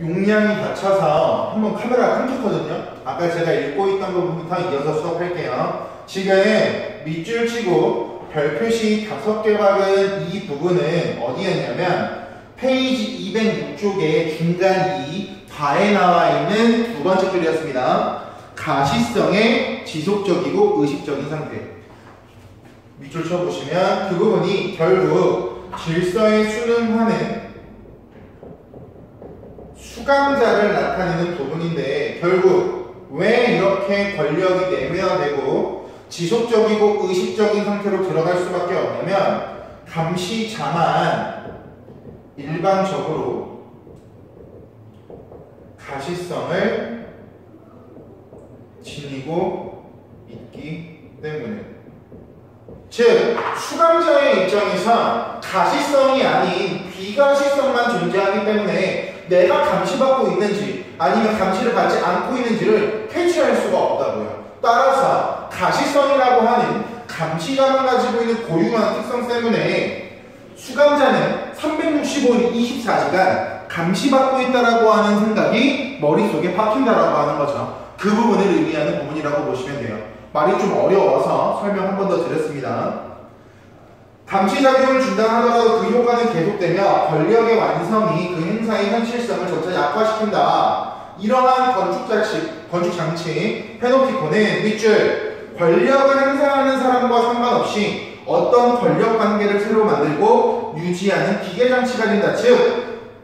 용량이 닫혀서 한번 카메라가 끊겼거든요. 아까 제가 읽고 있던 부분부터 이어서 수업할게요. 지금 밑줄 치고 별 표시 5개 박은 이 부분은 어디였냐면 페이지 206쪽에 중간 2 바에 나와 있는 두 번째 줄이었습니다. 가시성의 지속적이고 의식적인 상태. 밑줄 쳐보시면 그 부분이 결국 질서에 순응하는 수감자를 나타내는 부분인데, 결국 왜 이렇게 권력이 내면화되고 지속적이고 의식적인 상태로 들어갈 수밖에 없냐면, 감시자만 일반적으로 가시성을 지니고 있기 때문에, 즉 수감자의 입장에서 가시성이 아닌 비가시성만 존재하기 때문에 내가 감시받고 있는지 아니면 감시를 받지 않고 있는지를 캐치할 수가 없다고요. 따라서 가시성이라고 하는 감시자만 가지고 있는 고유한 특성 때문에 수감자는 365일 24시간 감시받고 있다라고 하는 생각이 머릿속에 박힌다라고 하는 거죠. 그 부분을 의미하는 부분이라고 보시면 돼요. 말이 좀 어려워서 설명 한 번 더 드렸습니다. 감시작용을 중단하더라도 그 효과는 계속되며 권력의 완성이 그 행사의 현실성을 점차 약화시킨다. 이러한 건축장치 페노티콘은 밑줄 권력을 행사하는 사람과 상관없이 어떤 권력 관계를 새로 만들고 유지하는 기계장치가 된다. 즉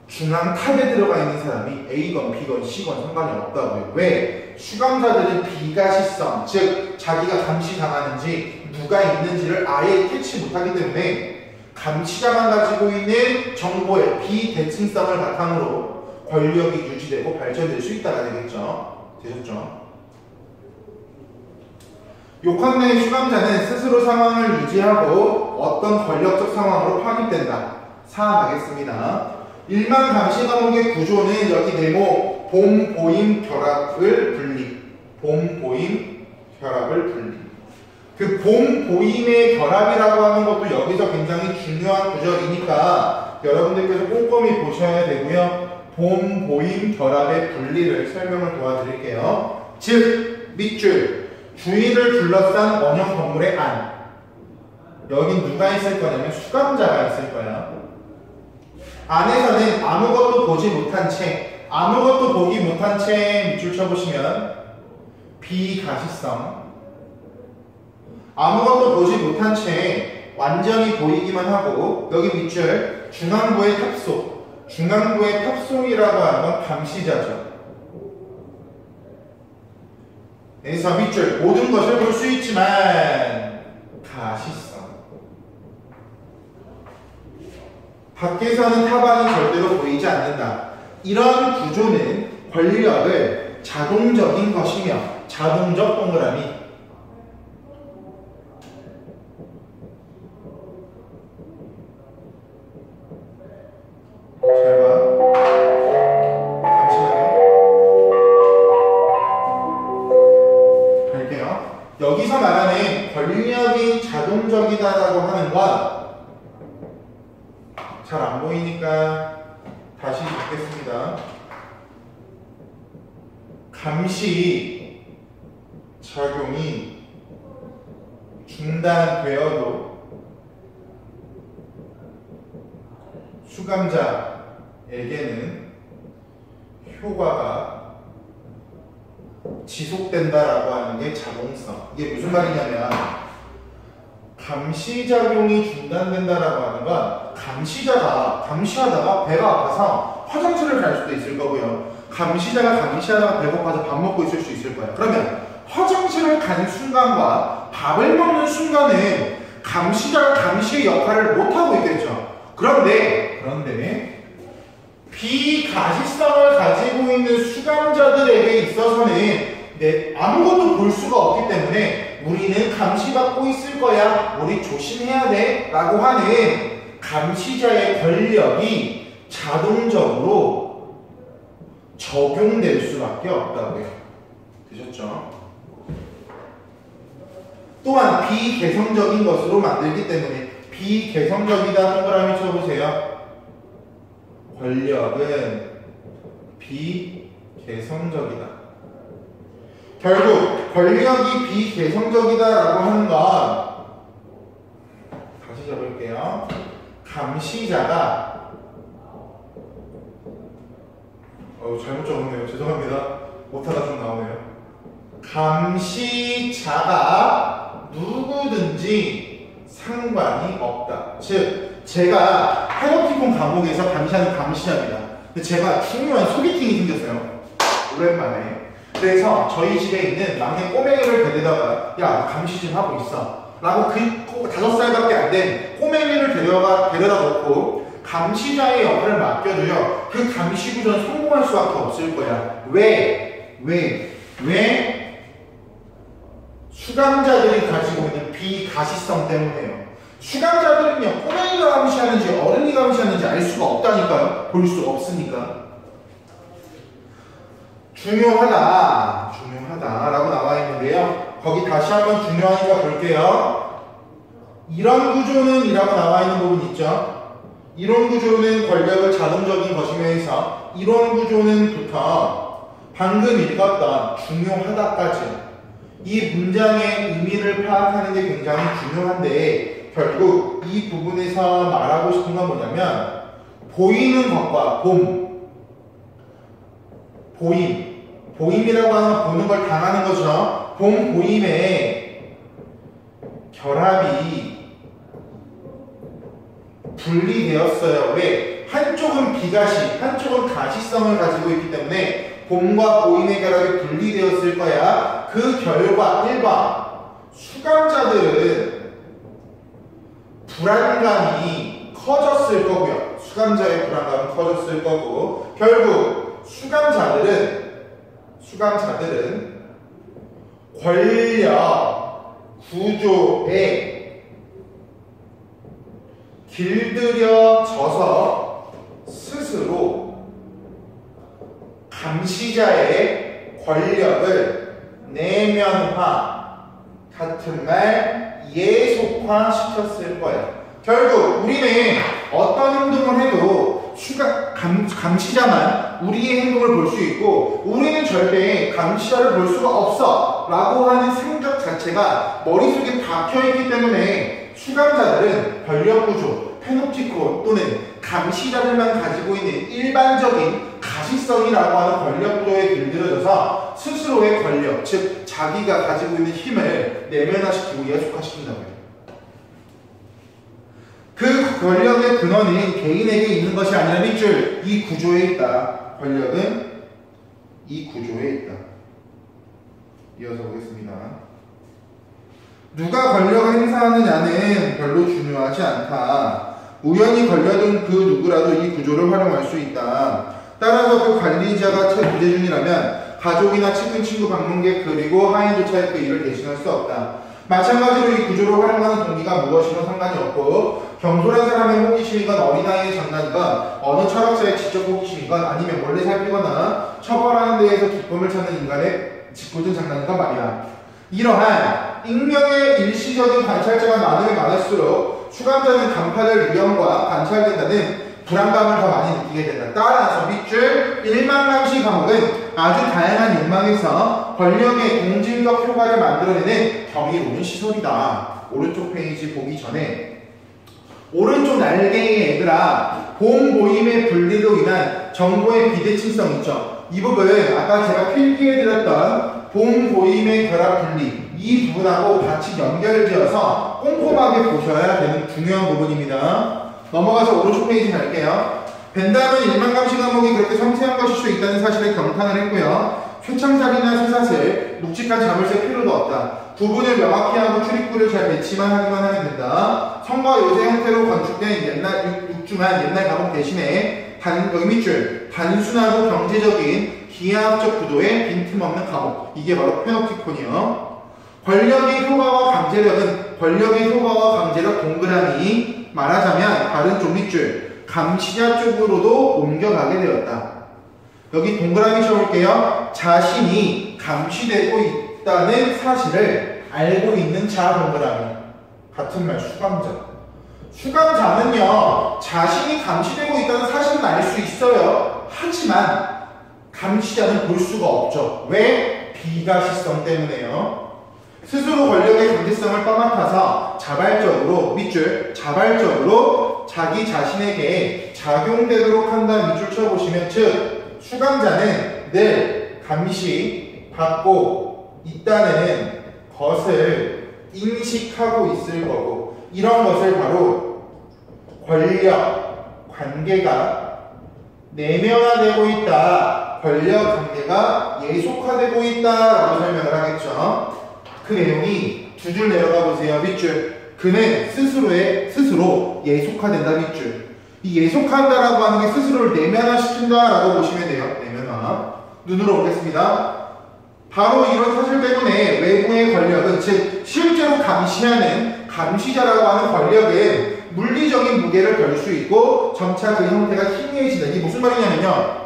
중앙 탑에 들어가 있는 사람이 A건 B건 C건 상관이 없다고요. 왜? 수감자들은 비가시성, 즉 자기가 감시당하는지 누가 있는지를 아예 캐치 못하기 때문에 감시자만 가지고 있는 정보의 비대칭성을 바탕으로 권력이 유지되고 발전될 수 있다가 되겠죠. 되셨죠? 요컨대 수감자는 스스로 상황을 유지하고 어떤 권력적 상황으로 파악된다. 사항하겠습니다. 일반 감시 과목의 구조는 여기 네모 봄, 보임, 결합을 분리. 봄, 보임, 결합을 분리. 그 봄, 보임의 결합이라고 하는 것도 여기서 굉장히 중요한 구절이니까 여러분들께서 꼼꼼히 보셔야 되고요. 봄, 보임, 결합의 분리를 설명을 도와드릴게요. 즉, 밑줄. 주위를 둘러싼 원형 건물의 안. 여긴 누가 있을 거냐면 수감자가 있을 거야. 안에서는 아무것도 보지 못한 채, 아무것도 보기 못한 채 밑줄 쳐보시면 비가시성, 아무것도 보지 못한 채 완전히 보이기만 하고, 여기 밑줄 중앙부의 탑속, 중앙부의 탑속이라고 하는 건 감시자죠. 그래서 밑줄 모든 것을 볼 수 있지만 가시성, 밖에서는 타반이 절대로 보이지 않는다. 이런 구조는 권력을 자동적인 것이며, 자동적 동그라미, 잘 봐. 잠시만요. 갈게요. 여기서 말하는 권력이 자동적이다라고 하는 건, 잘 안 보이니까 다시 읽겠습니다. 감시 작용이 중단되어도 수감자에게는 효과가 지속된다라고 하는 게 자동성. 이게 무슨 말이냐면, 감시작용이 중단된다라고 하는 건 감시자가 감시하다가 배가 아파서 화장실을 갈 수도 있을 거고요. 감시자가 감시하다가 배고파서 밥 먹고 있을 수 있을 거예요. 그러면 화장실을 가는 순간과 밥을 먹는 순간은 감시자가 감시의 역할을 못하고 있겠죠. 그런데 비가시성을 가지고 있는 수감자들에게 있어서는 아무것도 볼 수가 없기 때문에 우리는 감시받고 있을 거야, 우리 조심해야 돼 라고 하는 감시자의 권력이 자동적으로 적용될 수밖에 없다고요. 되셨죠? 또한 비개성적인 것으로 만들기 때문에, 비개성적이다 동그라미 쳐보세요. 권력은 비개성적이다. 결국 권력이 비개성적이다라고 하는 건 다시 적을게요. 감시자가 잘못 적었네요. 죄송합니다. 오타가 좀 나오네요. 감시자가 누구든지 상관이 없다. 즉 제가 패너티콘 과목에서 감시하는 감시자입니다. 근데 제가 중요한 소개팅이 생겼어요. 오랜만에. 그래서 저희 집에 있는 막내 꼬맹이를 데려다가 야 감시 좀 하고 있어 라고 그 5살밖에 안 된 꼬맹이를 데려다 놓고 감시자의 역할을 맡겨줘요. 그 감시 구조는 성공할 수밖에 없을 거야. 왜? 수감자들이 가지고 있는 비가시성 때문에요. 수감자들은요, 꼬맹이가 감시하는지 어른이 감시하는지 알 수가 없다니까요. 볼 수가 없으니까. 중요하다라고 나와 있는데요. 거기 다시 한번 중요하니까 볼게요. 이런 구조는 이라고 나와 있는 부분 있죠. 이론 구조는 권력을 자동적인 것이면서 이론 구조는부터 방금 읽었던 중요하다까지 이 문장의 의미를 파악하는 게 굉장히 중요한데 결국 이 부분에서 말하고 싶은 건 뭐냐면 보이는 것과 보임이라고 하는 건 보는 걸 당하는 거죠. 보임의 결합이 분리되었어요. 왜? 한쪽은 비가시, 한쪽은 가시성을 가지고 있기 때문에 봄과 보임의 결합이 분리되었을 거야. 그 결과 1번 수감자들은 불안감이 커졌을 거고요. 수감자의 불안감은 커졌을 거고 결국 수감자들은 권력 구조에 길들여져서 스스로 감시자의 권력을 내면화, 같은 말 예속화 시켰을 거예요. 결국 우리는 어떤 행동을 해도 감시자만 우리의 행동을 볼 수 있고 우리는 절대 감시자를 볼 수가 없어 라고 하는 생각 자체가 머릿속에 박혀있기 때문에 수감자들은 권력구조, 페노티콘 또는 감시자들만 가지고 있는 일반적인 가시성이라고 하는 권력구조에 길들여져서 스스로의 권력, 즉 자기가 가지고 있는 힘을 내면화시키고 예속화시킨다고요. 그 권력의 근원은 개인에게 있는 것이 아니라 밑줄 이 구조에 있다. 권력은 이 구조에 있다. 이어서 보겠습니다. 누가 권력을 행사하느냐는 별로 중요하지 않다. 우연히 걸려든 그 누구라도 이 구조를 활용할 수 있다. 따라서 그 관리자가 최부재중이라면 가족이나 친근 친구 방문객 그리고 하인조차의 그 일을 대신할 수 없다. 마찬가지로 이 구조를 활용하는 동기가 무엇이든 상관이 없고 경솔한 사람의 호기심이건 어린아이의 장난이건 어느 철학자의 지적 호기심이건 아니면 몰래 살피거나 처벌하는 데에서 기쁨을 찾는 인간의 짓궂은 장난이건 말이야. 이러한 익명의 일시적인 관찰자가 많으면 많을수록 수감자는 간파될 위험과 관찰된다는 불안감을 더 많이 느끼게 된다. 따라서 밑줄 1만감시 과목은 아주 다양한 욕망에서 권력의 동질적 효과를 만들어내는 경이로운 시설이다. 오른쪽 페이지 보기 전에 오른쪽 날개의 얘들아 보임의 분리로 인한 정보의 비대칭성 있죠. 이 부분 아까 제가 필기해드렸던 보임의 결합 분리 이 부분하고 같이 연결되어서 꼼꼼하게 보셔야 되는 중요한 부분입니다. 넘어가서 오른쪽 페이지 갈게요. 벤담은 1만감시 과목이 그렇게 섬세한 것일 수 있다는 사실에 경탄을 했고요. 쇠창살이나 쇠사슬, 묵직한 잠을 셀 필요도 없다. 구분을 명확히 하고 출입구를 잘 배치만 하기만 하면 된다. 성과 요새 형태로 건축된 육중한 옛날 과목 대신에 밑줄 단순하고 경제적인 기하학적 구도의 빈틈없는 과목. 이게 바로 페노티콘이요. 권력의 효과와 강제력은 권력의 효과와 강제력 동그라미 말하자면 다른 쪽 밑줄 감시자 쪽으로도 옮겨가게 되었다. 여기 동그라미 쳐볼게요. 자신이 감시되고 있다는 사실을 알고 있는 자 동그라미. 같은 말 수감자. 수감자는요 자신이 감시되고 있다는 사실은 알 수 있어요. 하지만 감시자는 볼 수가 없죠. 왜? 비가시성 때문에요. 스스로 권력의 강제성을 떠맡아서 자발적으로 밑줄 자발적으로 자기 자신에게 작용되도록 한다는 밑줄 쳐보시면 즉 수감자는 늘 감시받고 있다는 것을 인식하고 있을 거고 이런 것을 바로 권력 관계가 내면화되고 있다. 권력 관계가 예속화되고 있다라고 설명을 하겠죠. 그 내용이 두 줄 내려가 보세요. 밑줄. 그는 스스로 예속화된다. 밑줄. 이 예속한다라고 하는 게 스스로를 내면화시킨다라고 보시면 돼요. 내면화. 눈으로 보겠습니다. 바로 이런 사실 때문에 외부의 권력은 즉 실제로 감시하는 감시자라고 하는 권력은 물리적인 무게를 걸 수 있고 점차 그 형태가 희미해진다. 이게 무슨 말이냐면요.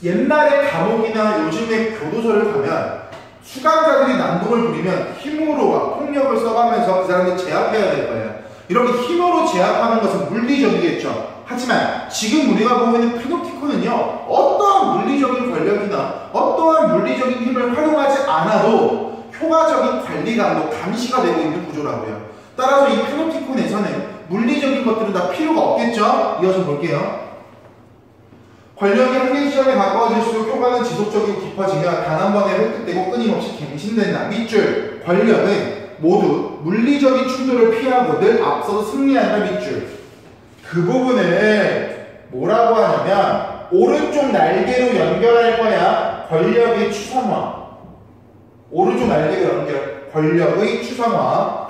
옛날에 감옥이나 요즘에 교도소를 가면 수감자들이 난동을 부리면 힘으로 폭력을 써가면서 그 사람을 제압해야 될 거예요. 이렇게 힘으로 제압하는 것은 물리적이겠죠. 하지만 지금 우리가 보고 있는 페노티콘은요. 어떠한 물리적인 권력이나 어떠한 물리적인 힘을 활용하지 않아도 효과적인 관리감도 감시가 되고 있는 구조라고요. 따라서 이 페노티콘에서는 물리적인 것들은 다 필요가 없겠죠? 이어서 볼게요. 권력이 한계 시점에 가까워질수록 효과는 지속적이고 깊어지며 단 한 번에 획득되고 끊임없이 갱신된다. 밑줄. 권력은 모두 물리적인 충돌을 피하고 늘 앞서서 승리한다. 밑줄. 그 부분을 뭐라고 하냐면 오른쪽 날개로 연결할 거야. 권력의 추상화. 오른쪽 날개로 연결. 권력의 추상화.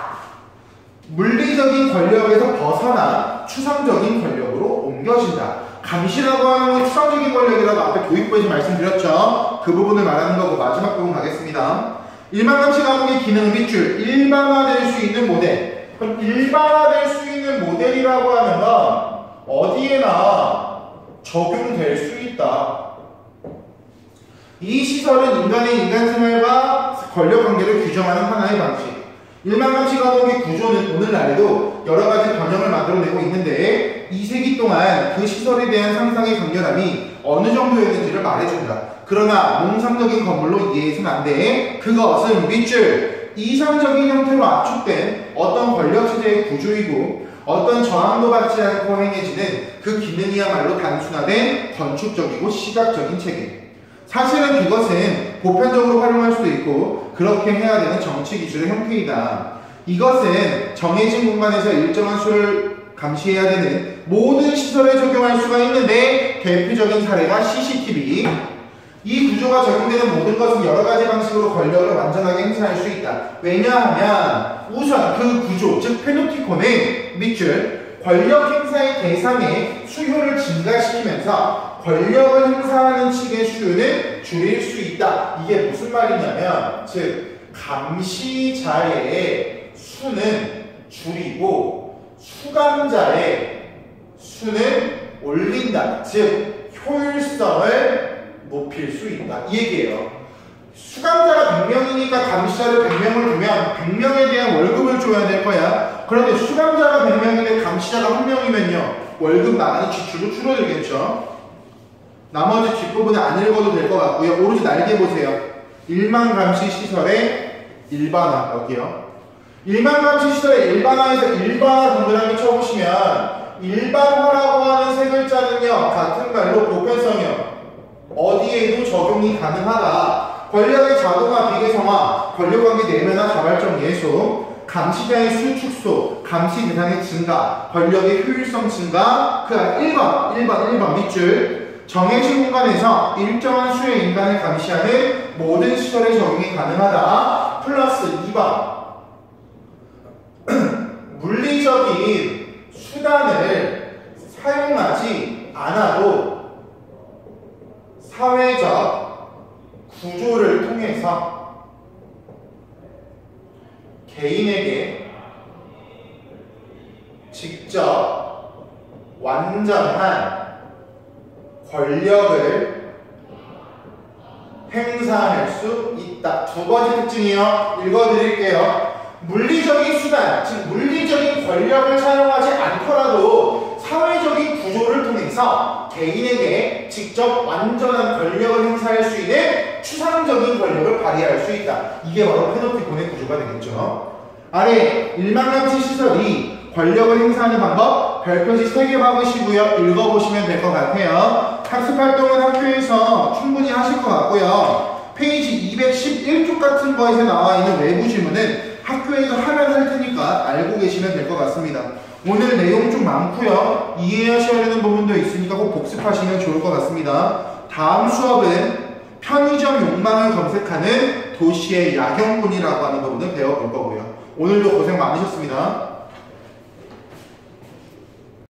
물리적인 권력에서 벗어나 추상적인 권력으로 옮겨진다. 감시라고 하는 건 추상적인 권력이라고 앞에 교육부에서 말씀드렸죠. 그 부분을 말하는 거고 마지막 부분 가겠습니다. 일반감시 과목의 기능은 밑줄 일반화될 수 있는 모델. 그럼 일반화될 수 있는 모델이라고 하는 건 어디에나 적용될 수 있다. 이 시설은 인간의 인간 생활과 권력 관계를 규정하는 하나의 방식. 일반감시 과목의 구조는 오늘날에도 여러 가지 변형을 만들어내고 있는데 2세기 동안 그 시설에 대한 상상의 강렬함이 어느 정도였는지를 말해준다. 그러나 몽상적인 건물로 이해해서는 안 돼. 그것은 밑줄 이상적인 형태로 압축된 어떤 권력체제의 구조이고 어떤 저항도 받지 않고 행해지는 그 기능이야말로 단순화된 건축적이고 시각적인 체계. 사실은 그것은 보편적으로 활용할 수도 있고 그렇게 해야 되는 정치 기술의 형태이다. 이것은 정해진 공간에서 일정한 수를 감시해야 되는 모든 시설에 적용할 수가 있는데 대표적인 사례가 CCTV. 이 구조가 적용되는 모든 것은 여러 가지 방식으로 권력을 완전하게 행사할 수 있다. 왜냐하면 우선 그 구조, 즉 페노티콘은 밑줄 권력 행사의 대상의 수요를 증가시키면서 권력을 행사하는 측의 수요는 줄일 수 있다. 이게 무슨 말이냐면 즉 감시자의 수는 줄이고 수감자의 수는 올린다. 즉 효율성을 높일 수 있다. 이 얘기예요. 수감자가 100명이니까 감시자를 100명을 두면 100명에 대한 월급을 줘야 될 거야. 그런데 수감자가 100명인데 감시자가 1명이면요 월급 나가는 지출도 줄어들겠죠. 나머지 뒷부분은 안 읽어도 될 것 같고요. 오른쪽 날개 보세요. 일반감시 시설의 일반화. 여기요. 일반감시 시설의 일반화에서 일반화 동그라미 쳐보시면 일반화라고 하는 세 글자는요 같은 말로 보편성이요. 어디에도 적용이 가능하다. 권력의 자동화, 비계성화, 권력관계 내면화, 자발적 예속, 감시자의 수 축소, 감시 대상의 증가, 권력의 효율성 증가. 그 안 1번 밑줄 정해진 공간에서 일정한 수의 인간을 감시하는 모든 시설에 적용이 가능하다. 플러스 2번 물리적인 수단을 사용하지 않아도 사회적 구조를 통해서 개인에게 직접 완전한 권력을 행사할 수 있다. 두 번째 특징이요. 읽어드릴게요. 물리적인 수단, 즉 물리적인 권력을 사용하지 않더라도 사회적인 구조를 통해서 개인에게 직접 완전한 권력을 행사할 수 있는 추상적인 권력을 발휘할 수 있다. 이게 바로 페노티콘의 구조가 되겠죠. 아래 일망감시 시설이 권력을 행사하는 방법 별표시 3개 박으시고요. 읽어보시면 될 것 같아요. 학습활동은 학교에서 충분히 하실 것 같고요. 페이지 211쪽 같은 거에서 나와 있는 외부 질문은 학교에서 하면 할 테니까 알고 계시면 될 것 같습니다. 오늘 내용 좀 많고요. 이해하셔야 되는 부분도 있으니까 꼭 복습하시면 좋을 것 같습니다. 다음 수업은 편의점 욕망을 검색하는 도시의 야경꾼이라고 하는 부분을 배워볼 거고요. 오늘도 고생 많으셨습니다.